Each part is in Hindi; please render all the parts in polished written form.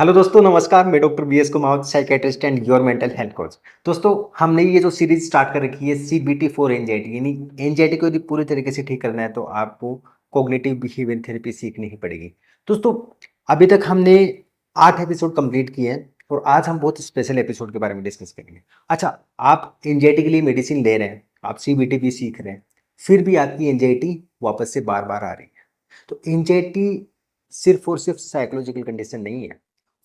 हेलो दोस्तों, नमस्कार। मैं doctor B S Kumar, psychiatrist and your mental health coach. दोस्तों, हमने ये जो सीरीज स्टार्ट कर रखी है CBT फॉर एंजाइटी, यानी एंजाइटी को यदि पूरी तरीके से ठीक करना है तो आपको कॉग्निटिव बिहेवियर थेरेपी सीखनी ही पड़ेगी। दोस्तों, अभी तक हमने 8 एपिसोड कंप्लीट किए हैं और आज हम बहुत स्पेशल एपिसोड के बारे में डिस्कस करेंगे। अच्छा, आप एंजाइटी के लिए मेडिसिन ले रहे हैं, आप CBT भी सीख रहे हैं, फिर भी आपकी एंजाइटी वापस से बार बार आ रही है। तो एंजाइटी सिर्फ और सिर्फ साइकोलॉजिकल कंडीशन नहीं है।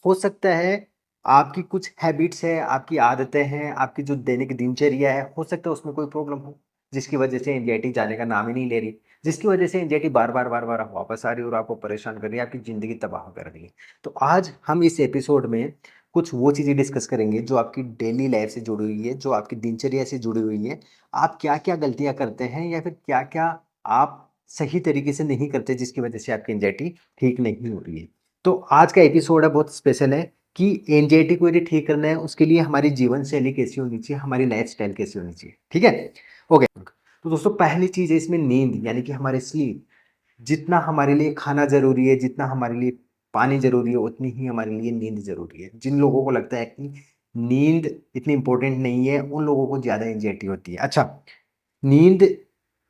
हो सकता है आपकी कुछ हैबिट्स है, आपकी आदतें हैं, आपकी जो दैनिक दिनचर्या है, हो सकता है उसमें कोई प्रॉब्लम हो, जिसकी वजह से एंजाइटी जाने का नाम ही नहीं ले रही, जिसकी वजह से एंजाइटी बार बार वापस आ रही है और आपको परेशान कर रही है, आपकी ज़िंदगी तबाह कर रही है। तो आज हम इस एपिसोड में कुछ वो चीज़ें डिस्कस करेंगे जो आपकी डेली लाइफ से जुड़ी हुई है, जो आपकी दिनचर्या से जुड़ी हुई है। आप क्या-क्या गलतियाँ करते हैं या फिर क्या-क्या आप सही तरीके से नहीं करते, जिसकी वजह से आपकी एंजाइटी ठीक नहीं हो रही है। तो आज का एपिसोड है बहुत स्पेशल है कि एंजाइटी को यदि ठीक करना है उसके लिए हमारी जीवन शैली कैसी होनी चाहिए, हमारी लाइफस्टाइल कैसी होनी चाहिए। ठीक है? ओके। तो दोस्तों, पहली चीज़ है इसमें नींद, यानी कि हमारे स्लीप। जितना हमारे लिए खाना ज़रूरी है, जितना हमारे लिए पानी ज़रूरी है, उतनी ही हमारे लिए नींद ज़रूरी है। जिन लोगों को लगता है कि नींद इतनी इम्पोर्टेंट नहीं है, उन लोगों को ज़्यादा एंजाइटी होती है। अच्छा, नींद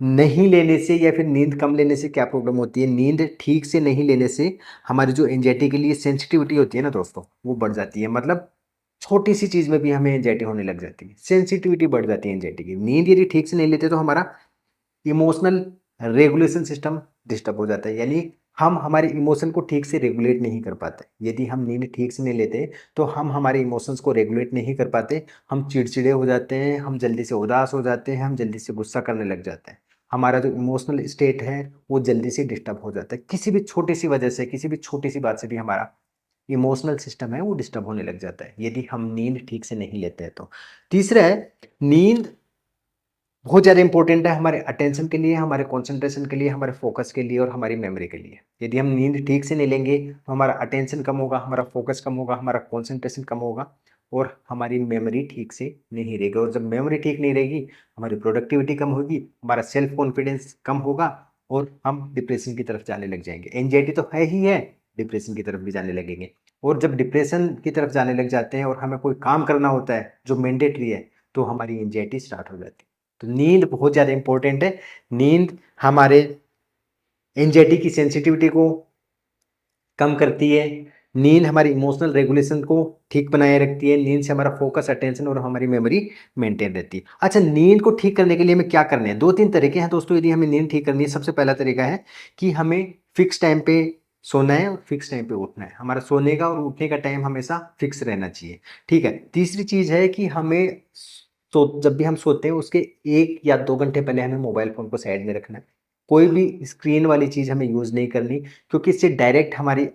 नहीं लेने से या फिर नींद कम लेने से क्या प्रॉब्लम होती है? नींद ठीक से नहीं लेने से हमारी जो एंजाइटी के लिए सेंसिटिविटी होती है ना दोस्तों, वो बढ़ जाती है। मतलब छोटी-सी चीज़ में भी हमें एंजाइटी होने लग जाती है। सेंसिटिविटी बढ़ जाती है एंजाइटी की। नींद यदि ठीक से नहीं लेते तो हमारा इमोशनल रेगुलेशन सिस्टम डिस्टर्ब हो जाता है, यानी हम हमारे इमोशन को ठीक से रेगुलेट नहीं कर पाते। यदि हम नींद ठीक से नहीं लेते तो हम हमारे इमोशंस को रेगुलेट नहीं कर पाते। हम चिड़चिड़े हो जाते हैं, हम जल्दी से उदास हो जाते हैं, हम जल्दी से गुस्सा करने लग जाते हैं। हमारा जो इमोशनल स्टेट है वो जल्दी से डिस्टर्ब हो जाता है। किसी भी छोटी सी वजह से, किसी भी छोटी सी बात से भी हमारा इमोशनल सिस्टम है वो डिस्टर्ब होने लग जाता है, यदि हम नींद ठीक से नहीं लेते हैं तो। तीसरा है, नींद बहुत ज़्यादा इंपॉर्टेंट है हमारे अटेंशन के लिए, हमारे कंसंट्रेशन के लिए, हमारे फोकस के लिए और हमारी मेमोरी के लिए। यदि हम नींद ठीक से नहीं लेंगे तो हमारा अटेंशन कम होगा, हमारा फोकस कम होगा, हमारा कंसंट्रेशन कम होगा और हमारी मेमोरी ठीक से नहीं रहेगी। और जब मेमोरी ठीक नहीं रहेगी, हमारी प्रोडक्टिविटी कम होगी, हमारा सेल्फ कॉन्फिडेंस कम होगा और हम डिप्रेशन की तरफ जाने लग जाएंगे। एंजाइटी तो है ही है, डिप्रेशन की तरफ भी जाने लगेंगे। और जब डिप्रेशन की तरफ जाने लग जाते हैं और हमें कोई काम करना होता है जो मैंडेटरी है, तो हमारी एंजाइटी स्टार्ट हो जाती है। तो नींद बहुत ज़्यादा इंपॉर्टेंट है। नींद हमारे एंजाइटी की सेंसिटिविटी को कम करती है। नींद हमारी इमोशनल रेगुलेशन को ठीक बनाए रखती है। नींद से हमारा फोकस, अटेंशन और हमारी मेमोरी मेंटेन रहती है। अच्छा, नींद को ठीक करने के लिए हमें क्या करने हैं? 2-3 तरीके हैं दोस्तों, यदि हमें नींद ठीक करनी है। सबसे पहला तरीका है कि हमें फिक्स टाइम पे सोना है और फिक्स टाइम पे उठना है। हमारा सोने का और उठने का टाइम हमेशा फिक्स रहना चाहिए। ठीक है? तीसरी चीज़ है कि हमें जब भी हम सोते हैं उसके 1 या 2 घंटे पहले हमें मोबाइल फ़ोन को साइड में रखना है। कोई भी स्क्रीन वाली चीज़ हमें यूज़ नहीं करनी, क्योंकि इससे डायरेक्ट हमारी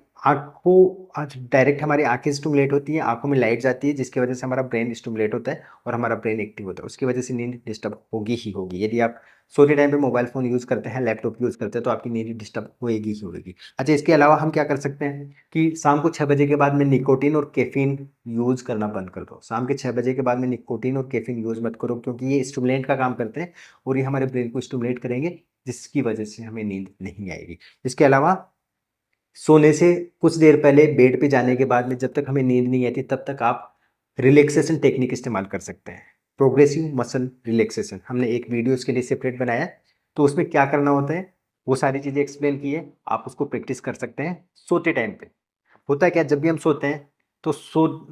आँखें स्टिमुलेट होती हैं, आँखों में लाइट जाती है, जिसकी वजह से हमारा ब्रेन स्टिमुलेट होता है और हमारा ब्रेन एक्टिव होता है। उसकी वजह से नींद डिस्टर्ब होगी ही होगी। यदि आप सोते टाइम पे मोबाइल फ़ोन यूज़ करते हैं, लैपटॉप यूज़ करते हैं, तो आपकी नींद डिस्टर्ब होएगी ही होएगी। अच्छा, इसके अलावा हम क्या कर सकते हैं कि शाम को 6 बजे के बाद में निकोटीन और कैफ़ीन यूज़ करना बंद कर दो। शाम के 6 बजे के बाद में निकोटीन और कैफ़ीन यूज़ मत करो, क्योंकि ये स्टिमुलेंट का काम करते हैं और ये हमारे ब्रेन को स्टिमुलेट करेंगे, जिसकी वजह से हमें नींद नहीं आएगी। इसके अलावा सोने से कुछ देर पहले बेड पे जाने के बाद में जब तक हमें नींद नहीं आती, तब तक आप रिलैक्सेशन टेक्निक इस्तेमाल कर सकते हैं। प्रोग्रेसिव मसल रिलैक्सेशन हमने एक वीडियो इसके लिए सेपरेट बनाया है, तो उसमें क्या करना होता है वो सारी चीज़ें एक्सप्लेन की है। आप उसको प्रैक्टिस कर सकते हैं सोते टाइम पे। होता है क्या, जब भी हम सोते हैं तो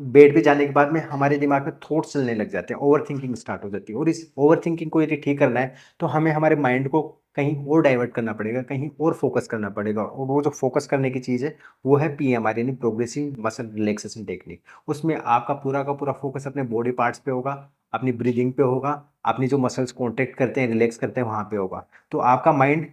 बेड पे जाने के बाद में हमारे दिमाग में थॉट्स चलने लग जाते हैं, ओवर थिंकिंग स्टार्ट हो जाती है। और इस ओवर थिंकिंग को यदि ठीक करना है तो हमें हमारे माइंड को कहीं और डाइवर्ट करना पड़ेगा, कहीं और फोकस करना पड़ेगा। और वो जो फोकस करने की चीज़ है वो है PMR, यानी प्रोग्रेसिव मसल रिलैक्सेशन टेक्निक। उसमें आपका पूरा का पूरा फोकस अपने बॉडी पार्ट्स पे होगा, अपनी ब्रीदिंग पे होगा, अपनी जो मसल्स कॉन्ट्रैक्ट करते हैं, रिलैक्स करते हैं, वहाँ पे होगा। तो आपका माइंड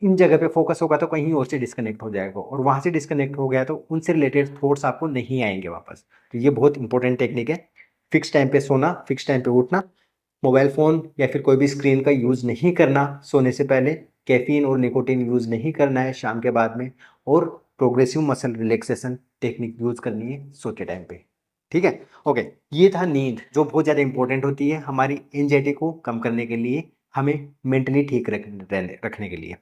इन जगह पे फोकस होगा तो कहीं और से डिस्कनेक्ट हो जाएगा, और वहाँ से डिस्कनेक्ट हो गया तो उनसे रिलेटेड थॉट्स आपको नहीं आएंगे वापस। तो ये बहुत इंपॉर्टेंट टेक्निक है। फिक्स टाइम पे सोना, फिक्स टाइम पे उठना, मोबाइल फ़ोन या फिर कोई भी स्क्रीन का यूज़ नहीं करना सोने से पहले, कैफ़ीन और निकोटीन यूज़ नहीं करना है शाम के बाद में, और progressive muscle relaxation technique use करनी है सोते टाइम पे। ठीक है? ओके, ये था नींद, जो बहुत ज़्यादा इंपॉर्टेंट होती है हमारी एंग्जायटी को कम करने के लिए, हमें मेंटली ठीक रखने के लिए।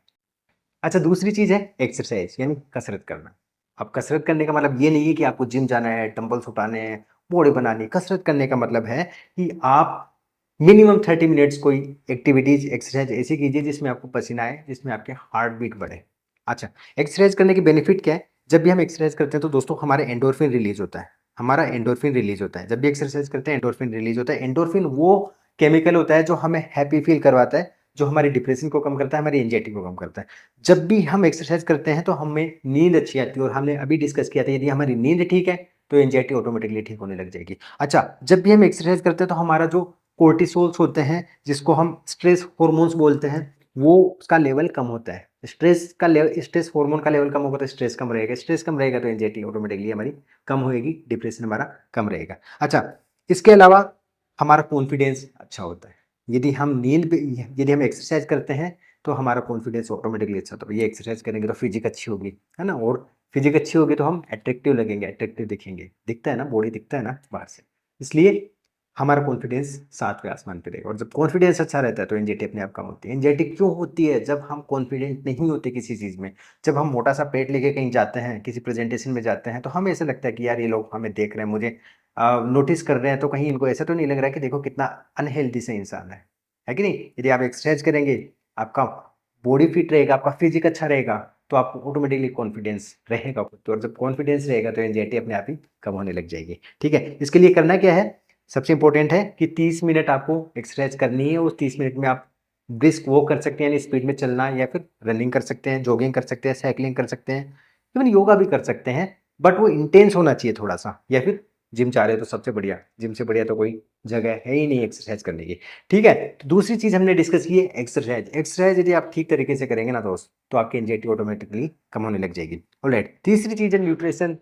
अच्छा, दूसरी चीज़ है एक्सरसाइज, यानी कसरत करना। अब कसरत करने का मतलब ये नहीं है कि आपको जिम जाना है, डंबल्स उठाने हैं, बॉडी बनानी है। कसरत करने का मतलब है कि आप मिनिमम 30 मिनट्स कोई एक्टिविटीज एक्सरसाइज ऐसी कीजिए जिसमें आपको पसीना आए, जिसमें आपके हार्ट बीट बढ़े। अच्छा, एक्सरसाइज करने की बेनिफिट क्या है? जब भी हम एक्सरसाइज करते हैं तो दोस्तों हमारे एंडोर्फिन रिलीज होता है। हमारा एंडोर्फिन रिलीज होता है जब भी एक्सरसाइज करते हैं, एंडोर्फिन रिलीज होता है। एंडोर्फिन वो केमिकल होता है जो हमें हैप्पी फील करवाता है, जो हमारी डिप्रेशन को कम करता है, हमारी एंजाइटी को कम करता है। जब भी हम एक्सरसाइज करते हैं तो हमें नींद अच्छी आती है, और हमने अभी डिस्कस किया था यदि हमारी नींद ठीक है तो एंजाइटी ऑटोमेटिकली ठीक होने लग जाएगी। अच्छा, जब भी हम एक्सरसाइज करते हैं तो हमारा जो कोर्टिसोल्स होते हैं, जिसको हम स्ट्रेस हॉर्मोन्स बोलते हैं, वो उसका लेवल कम होता है। स्ट्रेस हार्मोन का लेवल कम होगा तो स्ट्रेस कम रहेगा, स्ट्रेस कम रहेगा तो एंजाइटी ऑटोमेटिकली हमारी कम होएगी, डिप्रेशन हमारा कम रहेगा। अच्छा, इसके अलावा हमारा कॉन्फिडेंस अच्छा होता है। यदि हम नींद पे यदि हम एक्सरसाइज करते हैं तो हमारा कॉन्फिडेंस ऑटोमेटिकली अच्छा होता है। ये एक्सरसाइज करेंगे तो फिजिक अच्छी होगी, है ना, और फिजिक अच्छी होगी तो हम अट्रैक्टिव लगेंगे, अट्रैक्टिव दिखेंगे, दिखता है ना, बॉडी दिखता है ना बाहर से। इसलिए हमारा कॉन्फिडेंस 7वें आसमान पे रहेगा, और जब कॉन्फिडेंस अच्छा रहता है तो एंजाइटी अपने आप कम होती है। एंजाइटी क्यों होती है? जब हम कॉन्फिडेंट नहीं होते किसी चीज़ में, जब हम मोटा सा पेट लेके कहीं जाते हैं, किसी प्रेजेंटेशन में जाते हैं, तो हमें ऐसा लगता है कि यार ये लोग हमें देख रहे हैं, मुझे नोटिस कर रहे हैं, तो कहीं इनको ऐसा तो नहीं लग रहा है कि देखो कितना अनहेल्दी से इंसान है कि नहीं? यदि आप एक्सरसाइज करेंगे, आपका बॉडी फिट रहेगा, आपका फिजिक अच्छा रहेगा, तो आपको ऑटोमेटिकली कॉन्फिडेंस रहेगा खुद तो, और जब कॉन्फिडेंस रहेगा तो एंजाइटी अपने आप ही कम होने लग जाएगी। ठीक है, इसके लिए करना क्या है? सबसे इंपॉर्टेंट है कि 30 मिनट आपको एक्सरसाइज करनी है। उस 30 मिनट में आप ब्रिस्क वॉक कर सकते हैं, यानी स्पीड में चलना, या फिर रनिंग कर सकते हैं, जॉगिंग कर सकते हैं, साइकिलिंग कर सकते हैं, इवन योगा भी कर सकते हैं। बट वो इंटेंस होना चाहिए थोड़ा सा। या फिर जिम जा रहे हो तो सबसे बढ़िया, जिम से बढ़िया तो कोई जगह है ही नहीं एक्सरसाइज करने की। ठीक है, तो दूसरी चीज हमने डिस्कस की है एक्सरसाइज। एक्सरसाइज यदि आप ठीक तरीके से करेंगे ना दोस्त, तो आपकी एंजाइटी ऑटोमेटिकली कम होने लग जाएगी। ऑलराइट, तीसरी चीज है न्यूट्रिशन,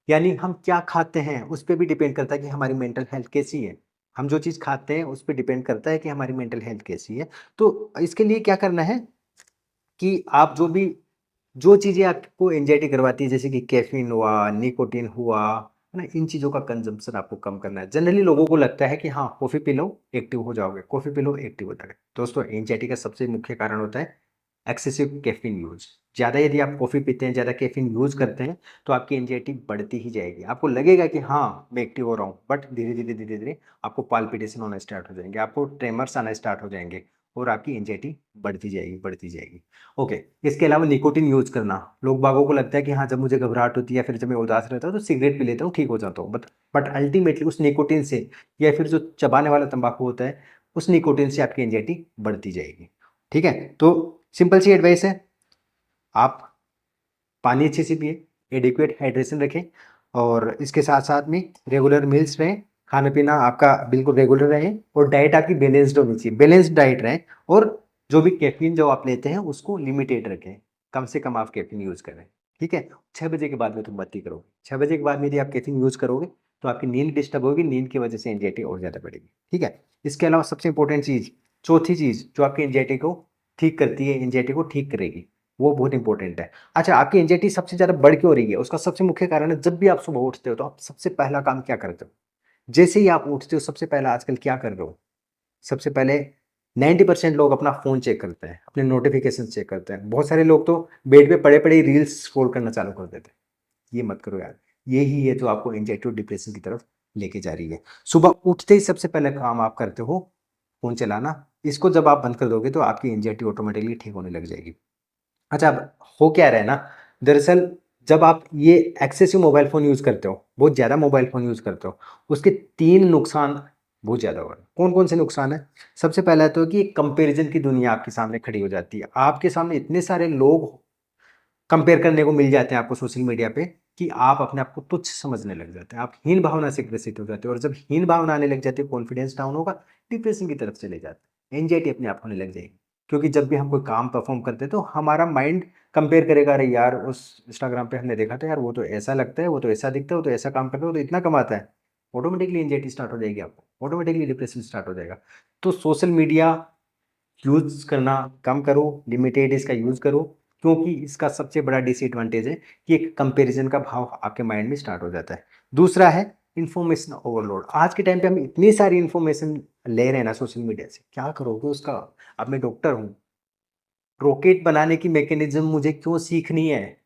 यानी हम क्या खाते हैं उस पे भी डिपेंड करता है कि हमारी मेंटल हेल्थ कैसी है। हम जो चीज़ खाते हैं उस पे डिपेंड करता है कि हमारी मेंटल हेल्थ कैसी है। तो इसके लिए क्या करना है कि आप जो चीज़ें आपको एंजाइटी करवाती है, जैसे कि कैफ़ीन हुआ, निकोटीन हुआ, है ना? इन चीज़ों का कंज़म्पशन आपको कम करना है। जनरली लोगों को लगता है कि हाँ, कॉफ़ी पी लो, एक्टिव हो जाओगे, कॉफ़ी पी लो, एक्टिव हो जाओगे। दोस्तों, एंजाइटी का सबसे मुख्य कारण होता है एक्सेसिव कैफ़ीन यूज़। ज़्यादा यदि आप कॉफ़ी पीते हैं, ज़्यादा कैफ़ीन यूज़ करते हैं, तो आपकी एंजाइटी बढ़ती ही जाएगी। आपको लगेगा कि हाँ, मैं एक्टिव हो रहा हूँ, बट धीरे-धीरे, धीरे-धीरे आपको पाल्पिटेशन होना स्टार्ट हो जाएँगे, आपको ट्रेमर्स आना स्टार्ट हो जाएँगे, और आपकी एंजाइटी बढ़ती जाएगी, बढ़ती जाएगी। ओके, इसके अलावा निकोटीन यूज़ करना। लोग बागों को लगता है कि हाँ, जब मुझे घबराहट होती है या फिर जब मैं उदास रहता हूँ तो सिगरेट पी लेता हूँ, ठीक हो जाता हूँ। बट अल्टीमेटली उस निकोटीन से, या फिर जो चबाने वाला तंबाकू होता है, उस निकोटीन से आपकी एंजाइटी बढ़ती जाएगी। ठीक है? तो सिंपल सी एडवाइस है, आप पानी अच्छे से पिएँ, एडिक्वेट हाइड्रेशन रखें, और इसके साथ-साथ में रेगुलर मील्स रहें, खाना-पीना आपका बिल्कुल रेगुलर रहे, और डाइट आपकी बैलेंस्ड होनी चाहिए, बैलेंस्ड डाइट रहे, और जो भी कैफ़ीन जो आप लेते हैं उसको लिमिटेड रखें, कम से कम आप कैफ़ीन यूज़ करें, ठीक है? 6 बजे के बाद में तो मत ही करो, 6 बजे के बाद में यदि आप कैफ़ीन यूज़ करोगे तो आपकी नींद डिस्टर्ब होगी, नींद की वजह से एंग्ज़ायटी और ज़्यादा बढ़ेगी, ठीक है? इसके अलावा सबसे इम्पोर्टेंट चीज़, चौथी चीज़ जो आपकी एंग्ज़ायटी को ठीक करती है, एंग्ज़ायटी को ठीक करेगी, वो बहुत इंपॉर्टेंट है। अच्छा, आपकी एंग्ज़ायटी सबसे ज़्यादा बढ़ क्यों रही है? उसका सबसे मुख्य कारण है, जब भी आप सुबह उठते हो तो आप सबसे पहला काम क्या करते हो? जैसे ही आप उठते हो सबसे पहला आजकल क्या कर रहे हो? सबसे पहले 90% लोग अपना फ़ोन चेक करते हैं, अपने नोटिफ़िकेशन चेक करते हैं। बहुत सारे लोग तो बेड पे पड़े-पड़े ही रील्स स्क्रॉल करना चालू कर देते हैं। ये मत करो यार। यही है जो आपको एंग्ज़ायटी और डिप्रेशन की तरफ लेके जा रही है। सुबह उठते ही सबसे पहला काम आप करते हो फ़ोन चलाना। इसको जब आप बंद कर दोगे तो आपकी एंग्ज़ायटी ऑटोमेटिकली ठीक होने लग जाएगी। अच्छा, अब हो क्या रहा है ना, दरअसल जब आप ये एक्सेसिव मोबाइल फ़ोन यूज़ करते हो, बहुत ज़्यादा मोबाइल फ़ोन यूज़ करते हो, उसके 3 नुकसान बहुत ज़्यादा हो रहे हैं। कौन-कौन से नुकसान हैं? सबसे पहला तो कि कंपैरिज़न की दुनिया आपके सामने खड़ी हो जाती है। आपके सामने इतने सारे लोग कंपेयर करने को मिल जाते हैं आपको सोशल मीडिया पे, कि आप अपने आप को तुच्छ समझने लग जाते हैं। आप हीन भावना से ग्रसित हो जाते हो, और जब हीन भावना आने लग जाती है, कॉन्फिडेंस डाउन होगा, डिप्रेशन की तरफ चले जाते हैं। एंग्ज़ायटी अपने आप होने लग जाएगी। क्योंकि जब भी हम कोई काम परफ़ॉर्म करते हैं तो हमारा माइंड कंपेयर करेगा, अरे यार उस इंस्टाग्राम पे हमने देखा था यार, वो तो ऐसा लगता है, वो तो ऐसा दिखता है, वो तो ऐसा काम करता है, वो तो इतना कमाता है। ऑटोमेटिकली एंग्ज़ायटी स्टार्ट हो जाएगी आपको, ऑटोमेटिकली डिप्रेशन स्टार्ट हो जाएगा। तो सोशल मीडिया यूज़ करना कम करो, लिमिटेड इसका यूज़ करो, क्योंकि इसका सबसे बड़ा डिसएडवांटेज है कि एक कंपैरिज़न का भाव आपके माइंड में स्टार्ट हो जाता है। दूसरा है इन्फॉर्मेशन ओवरलोड। आज के टाइम पे हम इतनी सारी इन्फॉर्मेशन ले रहे हैं ना सोशल मीडिया से, क्या करोगे उसका? अब मैं डॉक्टर हूँ, रॉकेट बनाने की मैकेनिज़्म मुझे क्यों सीखनी है?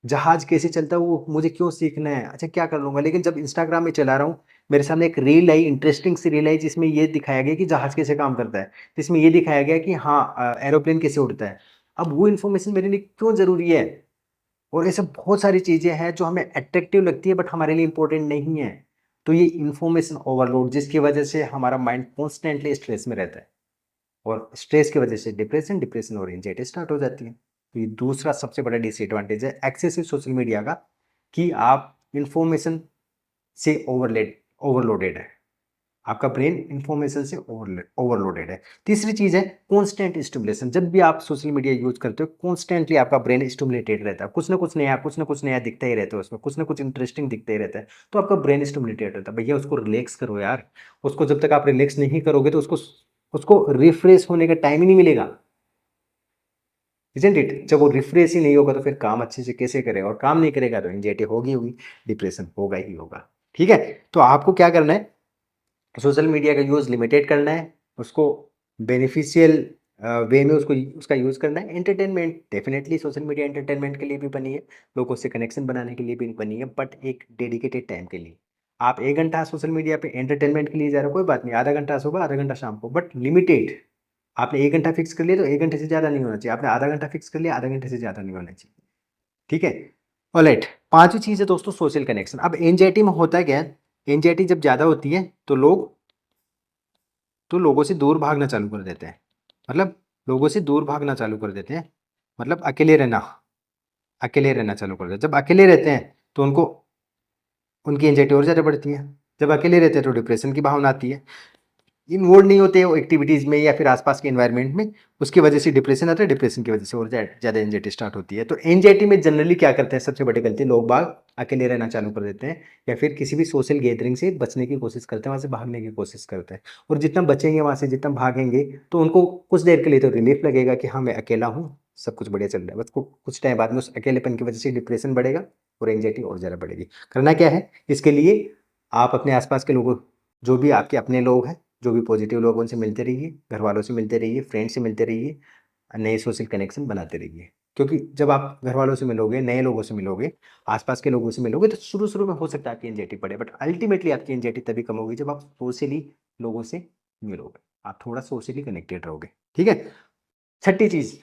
जहाज कैसे चलता है वो मुझे क्यों सीखना है, अच्छा क्या कर लूँगा। लेकिन जब इंस्टाग्राम में चला रहा हूँ, मेरे सामने एक रील आई, इंटरेस्टिंग सी रील आई जिसमें ये दिखाया गया कि जहाज कैसे काम करता है। जिसमें ये दिखाया गया कि हाँ एरोप्लेन कैसे उड़ता है। अब वो इन्फॉर्मेशन मेरे लिए क्यों ज़रूरी है? और ऐसे बहुत सारी चीज़ें हैं जो हमें अट्रैक्टिव लगती है बट हमारे लिए इंपॉर्टेंट नहीं है। तो ये इन्फॉर्मेशन ओवरलोड जिसकी वजह से हमारा माइंड कॉन्स्टेंटली स्ट्रेस में रहता है। और स्ट्रेस की वजह से डिप्रेशन, डिप्रेशन और एंजाइटी स्टार्ट हो जाती है। तो ये दूसरा सबसे बड़ा डिसएडवांटेज है एक्सेसिव सोशल मीडिया का, कि आप इंफॉर्मेशन से ओवरलोडेड है। आपका ब्रेन इंफॉर्मेशन से ओवरलोडेड है। तीसरी चीज है कॉन्स्टेंट स्टिमुलेशन। जब भी आप सोशल मीडिया यूज करते हो, कॉन्स्टेंटली आपका ब्रेन स्टिमुलेटेड रहता है। कुछ ना कुछ नया दिखता ही रहता है उसमें, कुछ ना कुछ इंटरेस्टिंग दिखता ही रहता है। तो आपका ब्रेन स्टिमुलेटेड रहता है। भैया उसको रिलैक्स करो यार। उसको जब तक आप रिलैक्स नहीं करोगे तो उसको उसको रिफ्रेश होने का टाइम ही नहीं मिलेगा। Isn't it? जब वो रिफ्रेश ही नहीं होगा तो फिर काम अच्छे से कैसे करेगा, और काम नहीं करेगा तो एंजाइटी होगी होगी, डिप्रेशन होगा ही होगा। ठीक है। तो आपको क्या करना है, सोशल मीडिया का यूज़ लिमिटेड करना है, उसको बेनिफिशियल वे में उसको उसका यूज़ करना है। Entertainment, definitely social media entertainment के लिए भी बनी है, लोगों से कनेक्शन बनाने के लिए भी बनी है, बट एक डेडिकेटेड टाइम के लिए। आप 1 घंटा सोशल मीडिया पे एंटरटेनमेंट के लिए जा रहे हो, कोई बात नहीं, आधा घंटा सुबह, आधा घंटा शाम को, बट लिमिटेड। आपने 1 घंटा फिक्स कर लिया तो 1 घंटे से ज़्यादा नहीं होना चाहिए। आपने आधा घंटा फिक्स कर लिया, आधा घंटे से ज़्यादा नहीं होना चाहिए। ठीक है। ऑलराइट, पांचवी चीज़ है दोस्तों सोशल कनेक्शन। अब एंजाइटी में होता क्या है, एंजाइटी जब ज़्यादा होती है तो लोगों से दूर भागना चालू कर देते हैं। मतलब लोगों से दूर भागना चालू कर देते हैं, मतलब अकेले रहना चालू कर देते हैं। जब अकेले रहते हैं तो उनकी एंजाइटी और ज़्यादा बढ़ती है। जब अकेले रहते हैं तो डिप्रेशन की भावना आती है। इन्वॉल्व नहीं होते वो एक्टिविटीज़ में या फिर आसपास के एनवायरनमेंट में, उसकी वजह से डिप्रेशन आता है, डिप्रेशन की वजह से और ज़्यादा एंजाइटी स्टार्ट होती है। तो एंजाइटी में जनरली क्या करते हैं, सबसे बड़ी गलती, लोग बाग अकेले रहना चालू कर देते हैं या फिर किसी भी सोशल गैदरिंग से बचने की कोशिश करते हैं, वहाँ से भागने की कोशिश करते हैं। और जितना बचेंगे वहाँ से, जितना भागेंगे, तो उनको कुछ देर के लिए तो रिलीफ लगेगा कि हाँ मैं अकेला हूँ, सब कुछ बढ़िया चल रहा है, बस कुछ टाइम बाद में उस अकेलेपन की वजह से डिप्रेशन बढ़ेगा और एंजाइटी और ज़्यादा बढ़ेगी। करना क्या है इसके लिए, आप अपने आसपास के लोगों, जो भी आपके अपने लोग हैं, जो भी पॉजिटिव लोग हैं, उनसे मिलते रहिए, घर वालों से मिलते रहिए, फ्रेंड से मिलते रहिए, नए सोशल कनेक्शन बनाते रहिए। क्योंकि जब आप घर वालों से मिलोगे, नए लोगों से मिलोगे, आसपास के लोगों से मिलोगे, तो शुरू शुरू में हो सकता है आपकी एंजाइटी बढ़े, बट अल्टीमेटली आपकी एंजाइटी तभी कम होगी जब आप सोशली लोगों से मिलोगे, आप थोड़ा सोशली कनेक्टेड रहोगे। ठीक है। छठी चीज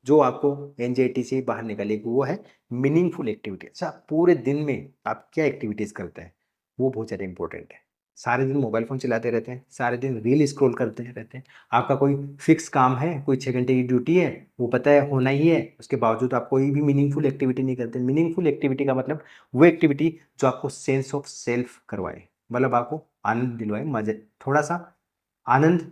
जो आपको एंजाइटी से बाहर निकालेगी वो है मीनिंगफुल एक्टिविटी। अच्छा, पूरे दिन में आप क्या एक्टिविटीज़ करते हैं, वो बहुत ज़्यादा इंपॉर्टेंट है। सारे दिन मोबाइल फ़ोन चलाते रहते हैं, सारे दिन रील स्क्रॉल करते रहते हैं, आपका कोई फिक्स काम है, कोई 6 घंटे की ड्यूटी है, वो पता है होना ही है, उसके बावजूद आप कोई भी मीनिंगफुल एक्टिविटी नहीं करते। मीनिंगफुल एक्टिविटी का मतलब वो एक्टिविटी जो आपको सेंस ऑफ सेल्फ करवाए, मतलब आपको आनंद दिलवाए, मजे, थोड़ा सा आनंद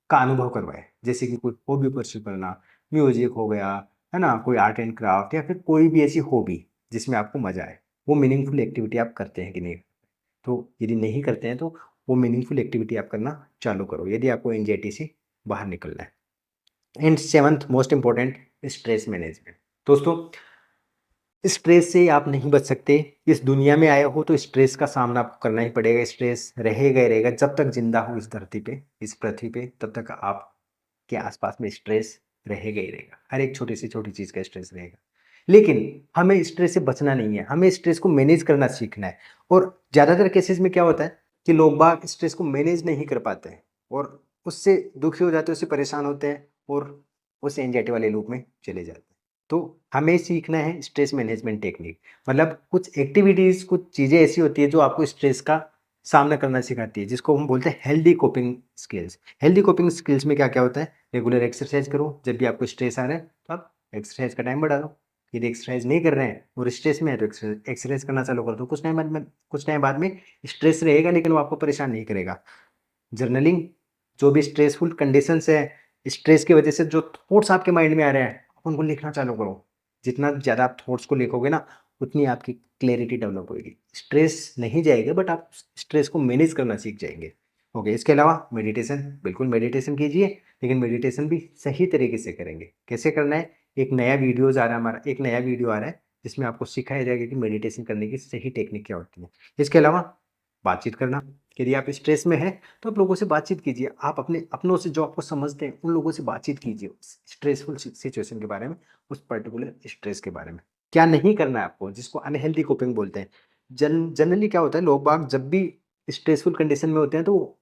का अनुभव करवाए। जैसे कि कोई हॉबी परस्यू करना, म्यूजिक हो गया, है ना, कोई आर्ट एंड क्राफ्ट, या फिर कोई भी ऐसी हॉबी जिसमें आपको मजा आए। वो मीनिंगफुल एक्टिविटी आप करते हैं कि नहीं? तो यदि नहीं करते हैं तो वो मीनिंगफुल एक्टिविटी आप करना चालू करो यदि आपको एंजाइटी से बाहर निकलना है। And seventh most important, stress management. दोस्तों, स्ट्रेस से आप नहीं बच सकते। इस दुनिया में आए हो तो स्ट्रेस का सामना आपको करना ही पड़ेगा। स्ट्रेस रहेगा ही रहेगा जब तक जिंदा हो इस धरती पे, इस पृथ्वी पे, तब तक आपके आसपास में स्ट्रेस रहेगा ही रहेगा। हर एक छोटी से छोटी चीज़ का स्ट्रेस रहेगा। लेकिन हमें स्ट्रेस से बचना नहीं है, हमें स्ट्रेस को मैनेज करना सीखना है। और ज़्यादातर केसेस में क्या होता है कि लोग बाग स्ट्रेस को मैनेज नहीं कर पाते हैं और उससे दुखी हो जाते हैं, उससे परेशान होते हैं और उस एंजाइटी वाले लूप में चले जाते हैं। तो हमें सीखना है स्ट्रेस मैनेजमेंट टेक्निक। मतलब कुछ एक्टिविटीज़, कुछ चीज़ें ऐसी होती है जो आपको स्ट्रेस का सामना करना सिखाती है, जिसको हम बोलते हैं healthy coping skills. Healthy coping skills में क्या क्या होता है, रेगुलर एक्सरसाइज करो। जब भी आपको स्ट्रेस आ रहा है तो आप एक्सरसाइज का टाइम बढ़ा दो। यदि एक्सरसाइज नहीं कर रहे हैं और स्ट्रेस में है तो एक्सरसाइज करना चालू कर दो। कुछ टाइम बाद में स्ट्रेस रहेगा लेकिन वो आपको परेशान नहीं करेगा। जर्नलिंग, जो भी स्ट्रेसफुल कंडीशंस है, स्ट्रेस की वजह से जो थॉट्स आपके माइंड में आ रहे हैं, आप उनको लिखना चालू करो। जितना ज़्यादा आप थॉट्स को लिखोगे ना, उतनी आपकी क्लैरिटी डेवलप होगी। स्ट्रेस नहीं जाएगा बट आप स्ट्रेस को मैनेज करना सीख जाएंगे। ओके, इसके अलावा मेडिटेशन, बिल्कुल मेडिटेशन कीजिए, लेकिन मेडिटेशन भी सही तरीके से करेंगे। कैसे करना है, एक नया वीडियो आ रहा है जिसमें आपको सिखाया जाएगा कि मेडिटेशन करने की सही टेक्निक क्या होती है। इसके अलावा बातचीत करना, यदि आप स्ट्रेस में हैं तो आप लोगों से बातचीत कीजिए। आप अपने अपनों से, जो आपको समझते हैं, उन लोगों से बातचीत कीजिए स्ट्रेसफुल सिचुएशन के बारे में, उस पर्टिकुलर स्ट्रेस के बारे में। क्या नहीं करना है आपको, जिसको अनहेल्दी कोपिंग बोलते हैं। जनरली क्या होता है, लोग बाग जब भी स्ट्रेसफुल कंडीशन में होते हैं तो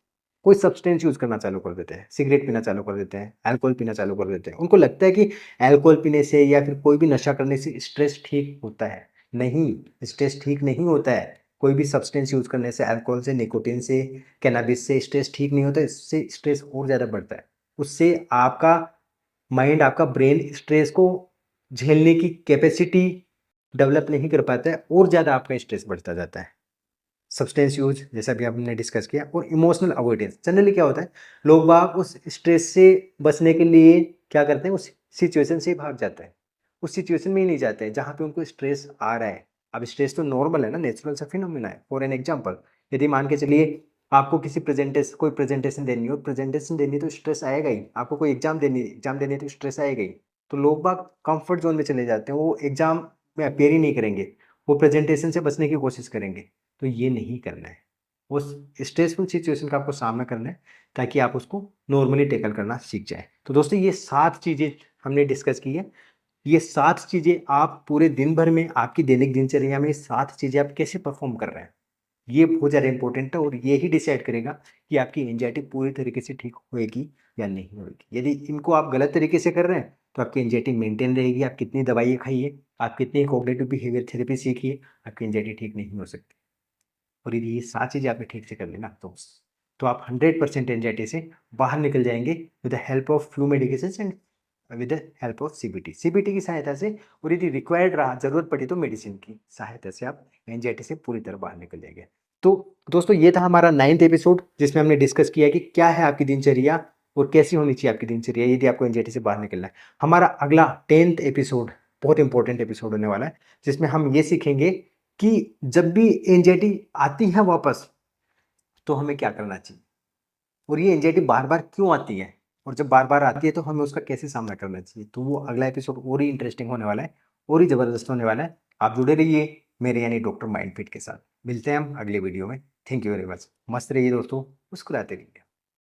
कोई सब्सटेंस यूज़ करना चालू कर देते हैं, सिगरेट पीना चालू कर देते हैं, अल्कोहल पीना चालू कर देते हैं। उनको लगता है कि अल्कोहल पीने से या फिर कोई भी नशा करने से स्ट्रेस ठीक होता है। नहीं, स्ट्रेस ठीक नहीं होता है। कोई भी सब्सटेंस यूज़ करने से, अल्कोहल से, निकोटीन से, कैनाबिस से स्ट्रेस ठीक नहीं होता है, इससे स्ट्रेस और ज़्यादा बढ़ता है। उससे आपका माइंड, आपका ब्रेन स्ट्रेस को झेलने की कैपेसिटी डेवलप नहीं कर पाता है और ज़्यादा आपका स्ट्रेस बढ़ता जाता है। सब्सटेंस यूज़ जैसा भी हमने डिस्कस किया, और इमोशनल अवॉइडेंस। जनरली क्या होता है, लोग बाग उस स्ट्रेस से बचने के लिए क्या करते हैं, उस सिचुएशन से ही भाग जाते हैं। उस सिचुएशन में ही नहीं जाते हैं जहाँ पे उनको स्ट्रेस आ रहा है। अब स्ट्रेस तो नॉर्मल है ना, नेचुरल सा फिनोमेना है। फॉर एन एग्जांपल, यदि मान के चलिए आपको किसी कोई प्रेजेंटेशन देनी हो, प्रेजेंटेशन देनी है तो स्ट्रेस आएगा ही। आपको कोई एग्जाम देनी है तो स्ट्रेस आएगा ही। तो लोग बाग कंफर्ट जोन में चले जाते हैं, वो एग्जाम में अपेयर ही नहीं करेंगे, वो प्रेजेंटेशन से बचने की कोशिश करेंगे। तो ये नहीं करना है। उस स्ट्रेसफुल सिचुएशन का आपको सामना करना है ताकि आप उसको नॉर्मली टैकल करना सीख जाएँ। तो दोस्तों, ये 7 चीज़ें हमने डिस्कस की है। ये 7 चीज़ें आप पूरे दिन भर में, आपकी दैनिक दिनचर्या में 7 चीज़ें आप कैसे परफ़ॉर्म कर रहे हैं। ये बहुत ज़्यादा इम्पोर्टेंट है और ये ही डिसाइड करेगा कि आपकी एंग्ज़ायटी पूरी तरीके से ठीक होएगी या नहीं होएगी। यदि इनको आप गलत तरीके से कर रहे हैं, तो आपकी एंग्ज़ायटी मेंटेन रहेगी। आप कितनी दवाइयाँ खाइए, आप कितनी कॉग्निटिव बिहेवियर थेरेपी सीखिए, आपकी एंग्ज़ायटी ठीक नहीं हो सकती। और यदि ये 7 चीज़ें आपने ठीक से कर ली ना, तो आप 100% एंग्ज़ायटी से बाहर निकल जाएँगे with the help of few medications and with the help of CBT. CBT की सहायता से, और यदि रिक्वायर्ड रहा, ज़रूरत पड़ी तो मेडिसिन की सहायता से आप एंग्ज़ायटी से पूरी तरह बाहर निकल जाएँगे। तो दोस्तों, ये था हमारा 9th एपिसोड, जिसमें हमने डिस्कस किया कि क्या है आपकी दिनचर्या और कैसी होनी चाहिए आपकी दिनचर्या यदि आपको एंग्ज़ायटी से बाहर निकलना है। हमारा अगला 10th एपिसोड बहुत इंपॉर्टेंट एपिसोड होने वाला है, जिसमें हम ये सीखेंगे कि जब भी एंग्ज़ायटी आती है वापस, तो हमें क्या करना चाहिए? और ये एंग्ज़ायटी बार-बार क्यों आती है? और जब बार-बार आती है तो हमें उसका कैसे सामना करना चाहिए? तो वो अगला एपिसोड और ही इंटरेस्टिंग होने वाला है, और ही ज़बरदस्त होने वाला है। आप जुड़े रहिए मेरे यानी डॉक्टर माइंडफिट के साथ। मिलते हैं हम अगले वीडियो में। Thank you very much. मस्त रहिए दोस्तों, मुस्कुराते रहिए।